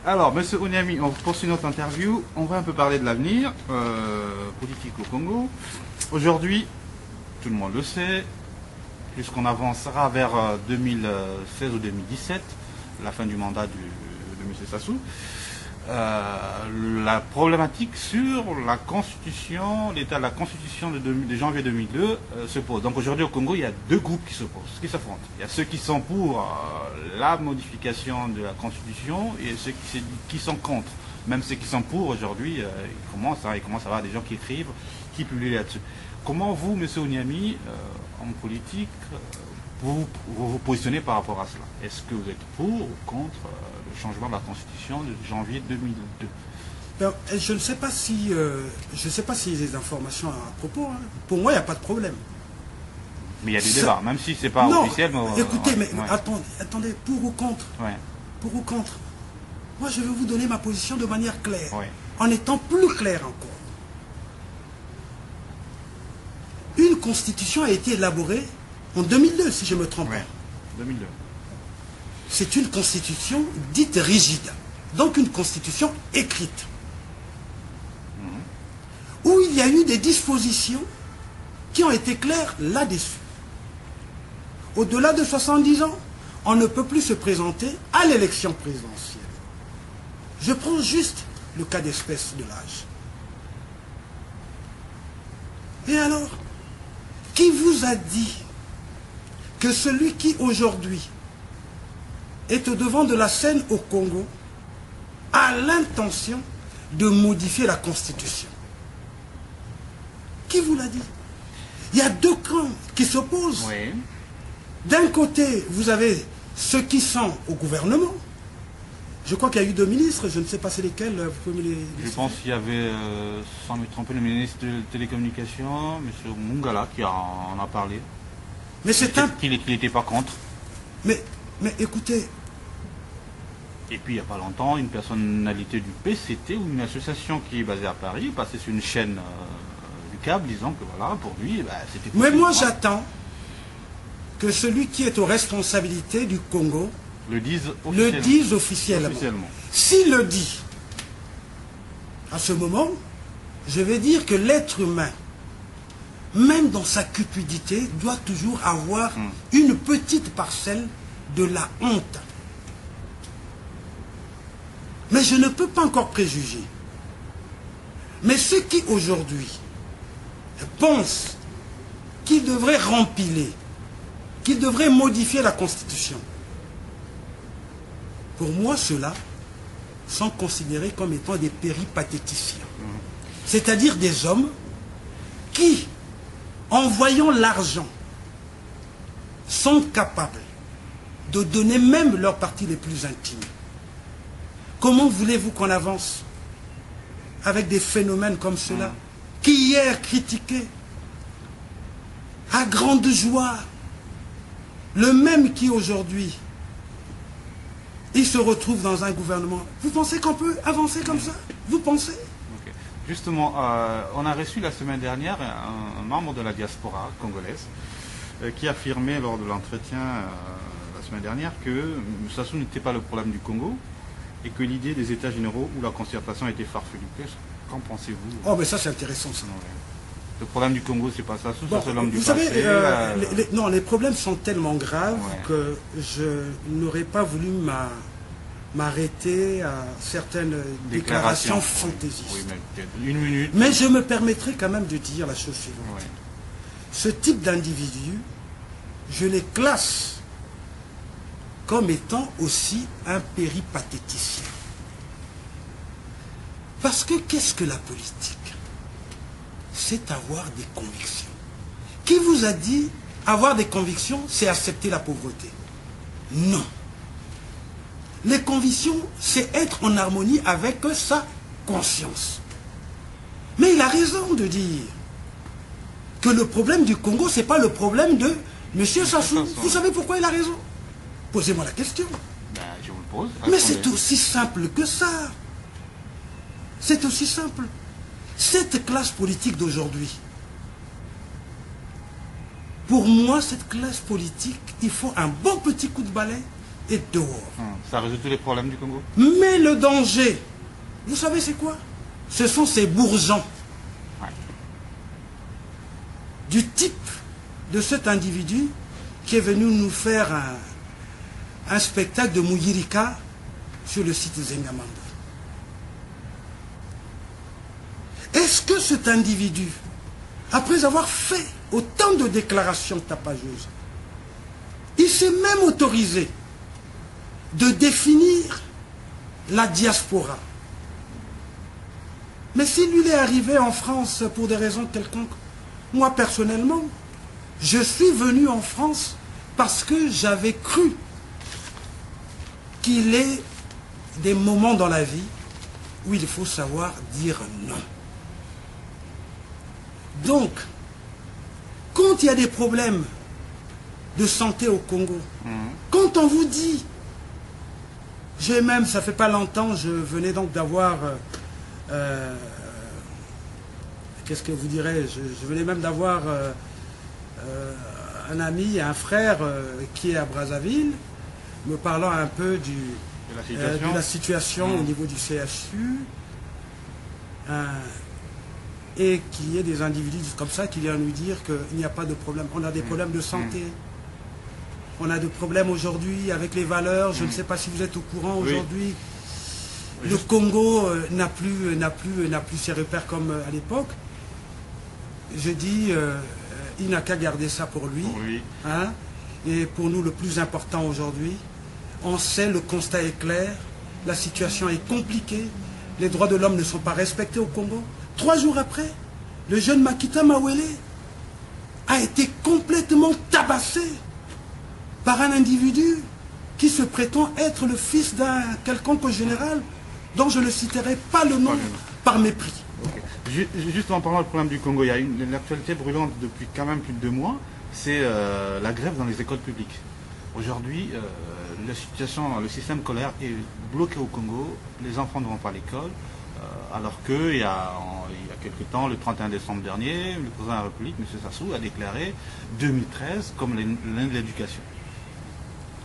Alors, Monsieur Onyami, on poursuit notre interview. On va un peu parler de l'avenir politique au Congo. Aujourd'hui, tout le monde le sait, puisqu'on avancera vers 2016 ou 2017, la fin du mandat de M. Sassou, la problématique sur la constitution, l'état de la constitution de janvier 2002 se pose. Donc aujourd'hui au Congo, il y a deux groupes qui s'affrontent. Il y a ceux qui sont pour la modification de la constitution et ceux qui sont contre. Même ceux qui sont pour aujourd'hui, il commence à y avoir des gens qui écrivent, qui publient là-dessus. Comment vous, M. Onyami, en politique, vous positionnez par rapport à cela? Est-ce que vous êtes pour ou contre le changement de la Constitution de janvier 2002? Alors, je ne sais pas si il y a des informations à propos. Hein. Pour moi, il n'y a pas de problème. Mais il y a des débats, même si ce n'est pas officiel. Mais, écoutez, mais attendez, pour ou contre? Pour ou contre? Moi, je vais vous donner ma position de manière claire, en étant plus clair encore. Une constitution a été élaborée en 2002, si je ne me trompe pas. 2002. C'est une constitution dite rigide, donc une constitution écrite, où il y a eu des dispositions qui ont été claires là-dessus. Au-delà de 70 ans, on ne peut plus se présenter à l'élection présidentielle. Je prends juste le cas d'espèce de l'âge. Et alors, qui vous a dit que celui qui aujourd'hui est au devant de la scène au Congo a l'intention de modifier la Constitution? Qui vous l'a dit? Il y a deux camps qui s'opposent. D'un côté, vous avez ceux qui sont au gouvernement. Je crois qu'il y a eu deux ministres, je ne sais pas c'est lesquels. Vous pouvez me les... Je pense qu'il y avait, sans me tromper, le ministre de Télécommunications, M. Mungala, qui en a parlé. Mais c'est un... Qu'il n'était pas contre. Mais écoutez... Et puis il n'y a pas longtemps, une personnalité du PCT ou une association qui est basée à Paris, passée sur une chaîne du câble, disant que voilà, pour lui, c'était... Mais moi j'attends que celui qui est aux responsabilités du Congo le dise officiellement. S'il le dit, à ce moment, je vais dire que l'être humain, même dans sa cupidité, doit toujours avoir une petite parcelle de la honte. Mais je ne peux pas encore préjuger. Mais ceux qui aujourd'hui pensent qu'ils devraient rempiler, qu'ils devraient modifier la Constitution, pour moi, ceux-là sont considérés comme étant des péripatéticiens. C'est-à-dire des hommes qui, en voyant l'argent, sont capables de donner même leurs parties les plus intimes. Comment voulez-vous qu'on avance avec des phénomènes comme ceux-là, qui hier critiquaient à grande joie le même qui aujourd'hui il se retrouve dans un gouvernement? Vous pensez qu'on peut avancer comme ça? Vous pensez? Justement, on a reçu la semaine dernière un membre de la diaspora congolaise qui affirmait lors de l'entretien la semaine dernière que Sassou n'était pas le problème du Congo et que l'idée des États généraux où la concertation était farfelue. Qu'en pensez-vous? Oh, mais ça c'est intéressant ça. Le problème du Congo, c'est pas Sassou, c'est l'homme du passé. Vous savez, non, les problèmes sont tellement graves que je n'aurais pas voulu m'arrêter à certaines déclarations fantaisistes. Oui, mais une minute. Mais je me permettrai quand même de dire la chose suivante. Ce type d'individu, je les classe comme étant aussi un péripatéticien. Parce que qu'est-ce que la politique? C'est avoir des convictions. Qui vous a dit avoir des convictions, c'est accepter la pauvreté? Non. Les convictions, c'est être en harmonie avec sa conscience. Mais il a raison de dire que le problème du Congo, ce n'est pas le problème de M. Sassou. Vous savez pourquoi il a raison? Posez-moi la question. Je vous le pose. Mais c'est aussi simple que ça. C'est aussi simple. Cette classe politique d'aujourd'hui, pour moi, cette classe politique, il faut un bon petit coup de balai et dehors. Ça résout tous les problèmes du Congo? Mais le danger, vous savez c'est quoi? Ce sont ces bourgeons. Ouais. Du type de cet individu qui est venu nous faire un spectacle de Muyirika sur le site Zengamambo. Est-ce que cet individu, après avoir fait autant de déclarations tapageuses, il s'est même autorisé de définir la diaspora? Mais s'il lui est arrivé en France pour des raisons quelconques, moi personnellement, je suis venu en France parce que j'avais cru qu'il est des moments dans la vie où il faut savoir dire non. Donc, quand il y a des problèmes de santé au Congo, quand on vous dit, j'ai même, ça fait pas longtemps, je venais donc d'avoir, qu'est-ce que vous direz, je venais même d'avoir un ami, un frère qui est à Brazzaville, me parlant un peu de la situation au niveau du CHU, et qu'il y ait des individus comme ça qui viennent nous dire qu'il n'y a pas de problème. On a des problèmes de santé. On a des problèmes aujourd'hui avec les valeurs. Je ne sais pas si vous êtes au courant aujourd'hui. Le Congo n'a plus ses repères comme à l'époque. Je dis, il n'a qu'à garder ça pour lui. Hein? Et pour nous, le plus important aujourd'hui, on sait, le constat est clair, la situation est compliquée, les droits de l'homme ne sont pas respectés au Congo. 3 jours après, le jeune Makita Mawele a été complètement tabassé par un individu qui se prétend être le fils d'un quelconque général dont je ne citerai pas le nom par mépris. Okay. Juste en parlant du problème du Congo, il y a une actualité brûlante depuis quand même plus de 2 mois, c'est la grève dans les écoles publiques. Aujourd'hui, la situation, le système scolaire est bloqué au Congo, les enfants ne vont pas à l'école, alors qu'il y a quelque temps, le 31 décembre dernier, le président de la République, M. Sassou, a déclaré 2013 comme l'année de l'éducation.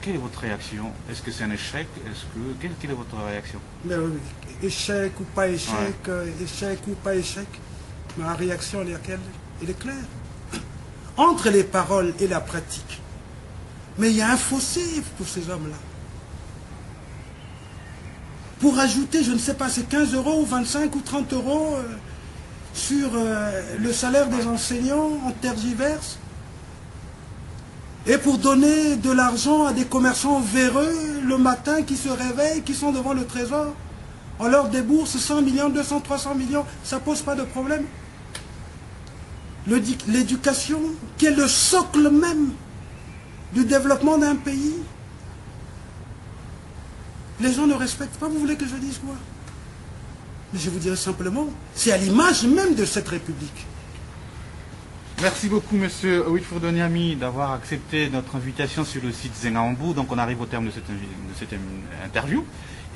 Quelle est votre réaction? Est-ce que c'est un échec? Quelle est votre réaction? Mais oui, échec ou pas échec, échec ou pas échec, ma réaction elle est claire. Entre les paroles et la pratique, mais il y a un fossé pour ces hommes-là. Pour ajouter, je ne sais pas, c'est 15 € ou 25 ou 30 € sur le salaire des enseignants, on tergiverse. Et pour donner de l'argent à des commerçants véreux le matin qui se réveillent, qui sont devant le trésor, on leur débourse 100 millions, 200, 300 millions, ça ne pose pas de problème. L'éducation, qui est le socle même du développement d'un pays, les gens ne respectent pas. Vous voulez que je dise quoi? Mais je vous dirais simplement, c'est à l'image même de cette République. Merci beaucoup, M. Wilfred Onyami, d'avoir accepté notre invitation sur le site Zengamambo. Donc on arrive au terme de cette interview.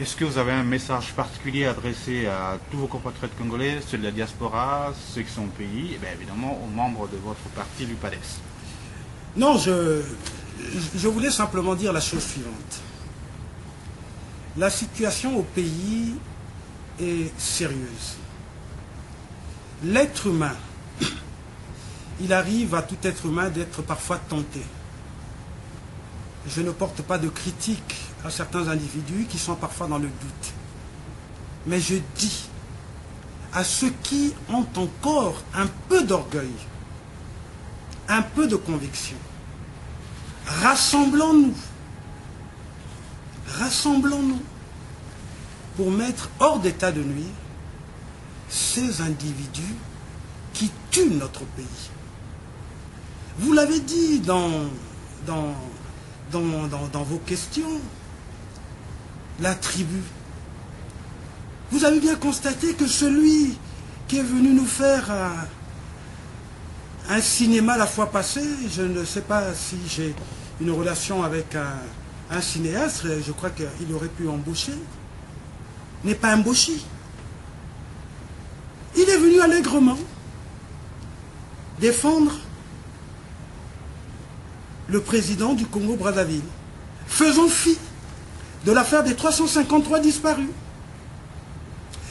Est-ce que vous avez un message particulier adressé à tous vos compatriotes congolais, ceux de la diaspora, ceux qui sont au pays, et bien évidemment aux membres de votre parti, l'UPADES? Non, je voulais simplement dire la chose suivante. La situation au pays est sérieuse. L'être humain, il arrive à tout être humain d'être parfois tenté. Je ne porte pas de critique à certains individus qui sont parfois dans le doute. Mais je dis à ceux qui ont encore un peu d'orgueil, un peu de conviction, rassemblons-nous. Rassemblons-nous pour mettre hors d'état de nuire ces individus qui tuent notre pays. Vous l'avez dit dans vos questions, la tribu. Vous avez bien constaté que celui qui est venu nous faire un cinéma la fois passée, je ne sais pas si j'ai une relation avec un cinéaste, je crois qu'il aurait pu embaucher, n'est pas embauché. Il est venu allègrement défendre le président du Congo-Brazzaville. Faisons fi de l'affaire des 353 disparus.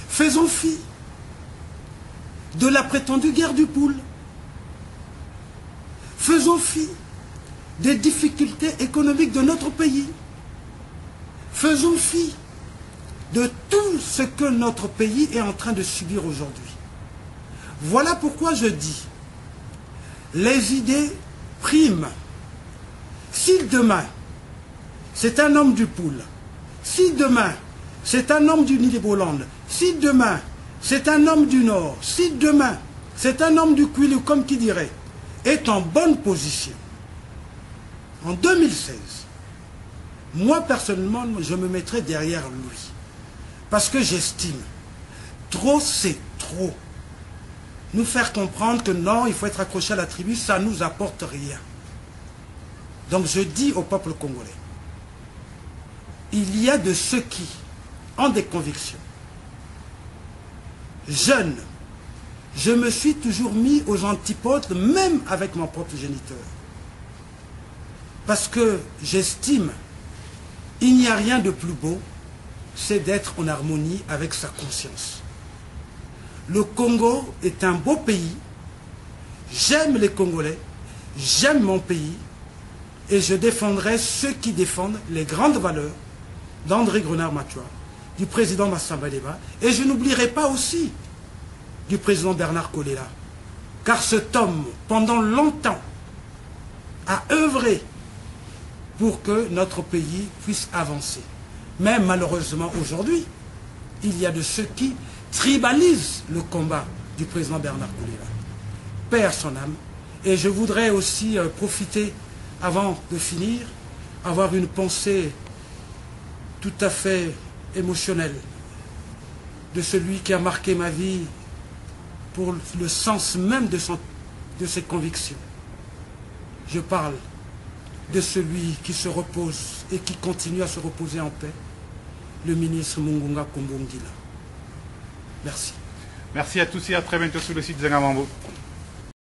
Faisons fi de la prétendue guerre du poule. Faisons fi des difficultés économiques de notre pays. Faisons fi de tout ce que notre pays est en train de subir aujourd'hui. Voilà pourquoi je dis, les idées priment. Si demain, c'est un homme du Poule, si demain, c'est un homme du Nid-des-Bolande, si demain, c'est un homme du Nord, si demain, c'est un homme du Kwilu, comme qui dirait, est en bonne position, en 2016, moi personnellement, je me mettrai derrière lui. Parce que j'estime, trop c'est trop. Nous faire comprendre que non, il faut être accroché à la tribu, ça ne nous apporte rien. Donc je dis au peuple congolais, il y a de ceux qui ont des convictions. Jeune, je me suis toujours mis aux antipodes, même avec mon propre géniteur. Parce que j'estime, il n'y a rien de plus beau, c'est d'être en harmonie avec sa conscience. Le Congo est un beau pays, j'aime les Congolais, j'aime mon pays, et je défendrai ceux qui défendent les grandes valeurs d'André Grenard-Machua, du président Massamba Deba, et je n'oublierai pas aussi du président Bernard Kolela, car cet homme, pendant longtemps, a œuvré pour que notre pays puisse avancer. Mais malheureusement, aujourd'hui, il y a de ceux qui tribalisent le combat du président Bernard Kolela. Père son âme. Et je voudrais aussi profiter, avant de finir, avoir une pensée tout à fait émotionnelle de celui qui a marqué ma vie pour le sens même de ses convictions. Je parle de celui qui se repose et qui continue à se reposer en paix, le ministre Mungunga Kombongila. Merci. Merci à tous et à très bientôt sur le site Zengamambo.